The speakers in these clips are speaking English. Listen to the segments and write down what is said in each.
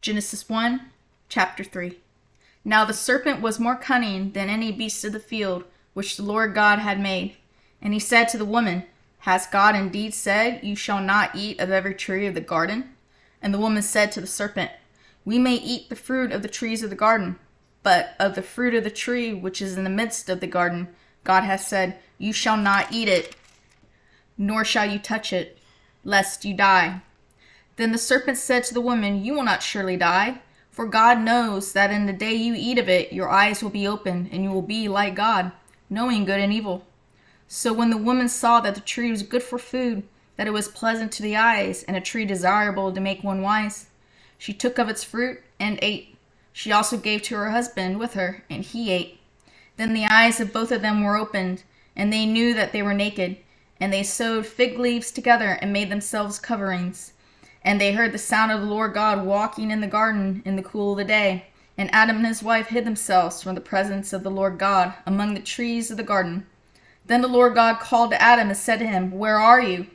Genesis 1, chapter 3. Now the serpent was more cunning than any beast of the field which the Lord God had made. And he said to the woman, Has God indeed said, You shall not eat of every tree of the garden? And the woman said to the serpent, We may eat the fruit of the trees of the garden, but of the fruit of the tree which is in the midst of the garden, God hath said, You shall not eat it, nor shall you touch it, lest you die. Then the serpent said to the woman, You will not surely die, for God knows that in the day you eat of it, your eyes will be opened, and you will be like God, knowing good and evil. So when the woman saw that the tree was good for food, that it was pleasant to the eyes, and a tree desirable to make one wise, she took of its fruit and ate. She also gave to her husband with her, and he ate. Then the eyes of both of them were opened, and they knew that they were naked, and they sewed fig leaves together and made themselves coverings. And they heard the sound of the Lord God walking in the garden in the cool of the day. And Adam and his wife hid themselves from the presence of the Lord God among the trees of the garden. Then the Lord God called to Adam and said to him, Where are you?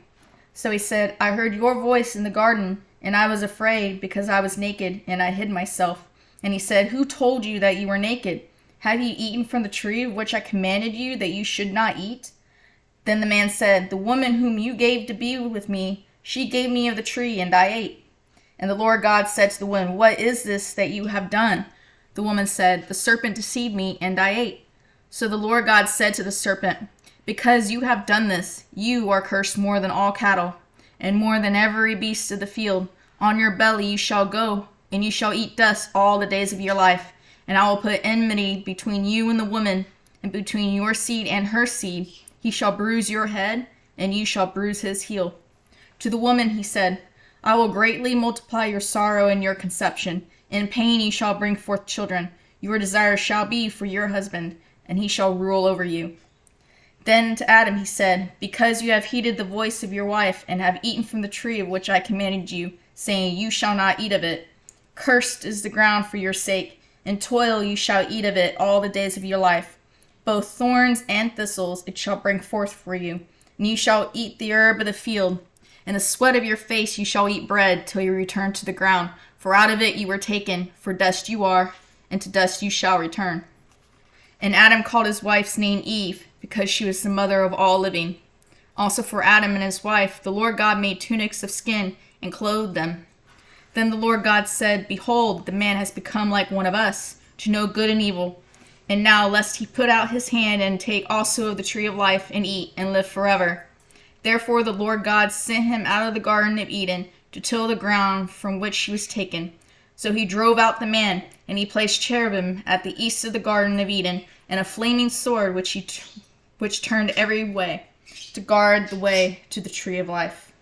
So he said, I heard your voice in the garden, and I was afraid, because I was naked, and I hid myself. And he said, Who told you that you were naked? Have you eaten from the tree of which I commanded you that you should not eat? Then the man said, The woman whom you gave to be with me, she gave me of the tree, and I ate. And the Lord God said to the woman, What is this that you have done? The woman said, The serpent deceived me, and I ate. So the Lord God said to the serpent, Because you have done this, you are cursed more than all cattle, and more than every beast of the field. On your belly you shall go, and you shall eat dust all the days of your life. And I will put enmity between you and the woman, and between your seed and her seed. He shall bruise your head, and you shall bruise his heel. To the woman he said, I will greatly multiply your sorrow and your conception. In pain you shall bring forth children. Your desire shall be for your husband, and he shall rule over you. Then to Adam he said, Because you have heeded the voice of your wife, and have eaten from the tree of which I commanded you, saying, You shall not eat of it. Cursed is the ground for your sake. In toil you shall eat of it all the days of your life. Both thorns and thistles it shall bring forth for you, and you shall eat the herb of the field. In the sweat of your face you shall eat bread till you return to the ground, for out of it you were taken, for dust you are, and to dust you shall return. And Adam called his wife's name Eve, because she was the mother of all living. Also for Adam and his wife the Lord God made tunics of skin, and clothed them. Then the Lord God said, Behold, the man has become like one of us, to know good and evil. And now lest he put out his hand and take also of the tree of life, and eat, and live forever. Therefore the Lord God sent him out of the Garden of Eden to till the ground from which he was taken. So he drove out the man, and he placed cherubim at the east of the Garden of Eden, and a flaming sword which turned every way, to guard the way to the tree of life.